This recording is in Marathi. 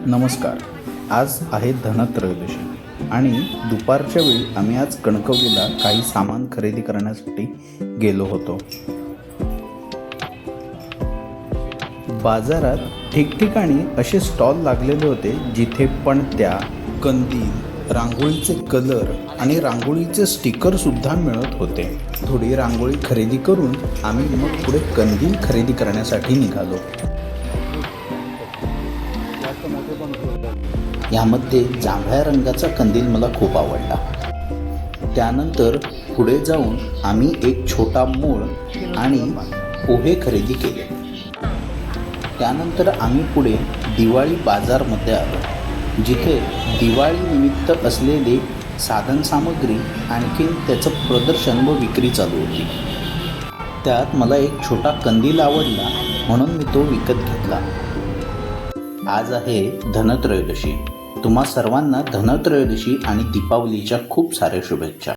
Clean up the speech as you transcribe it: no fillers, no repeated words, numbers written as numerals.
नमस्कार. आज आहे धनत्रयोदशी आणि दुपारच्या वेळी आम्ही आज कणकवलीला काही सामान खरेदी करण्यासाठी गेलो होतो. बाजारात ठिकठिकाणी असे स्टॉल लागलेले होते जिथे पणत्या, कंदील, रांगोळीचे कलर आणि रांगोळीचे स्टिकर सुद्धा मिळत होते. थोडी रांगोळी खरेदी करून आम्ही मग पुढे कंदील खरेदी करण्यासाठी निघालो. यामध्ये जांभळ्या रंगाचा कंदील मला खूप आवडला. त्यानंतर पुढे जाऊन आम्ही एक छोटा मूळ आणि पोहे खरेदी केले. त्यानंतर आम्ही पुढे दिवाळी बाजारमध्ये आलो, जिथे दिवाळी निमित्त असलेले साधनसामग्री आणखीन त्याचं प्रदर्शन व विक्री चालू होती. त्यात मला एक छोटा कंदील आवडला म्हणून मी तो विकत घेतला. आज आहे धनत्रयोदशी. तुम्हा सर्वांना धनत्रयोदशी आणि दीपावलीच्या खूप साऱ्या शुभेच्छा.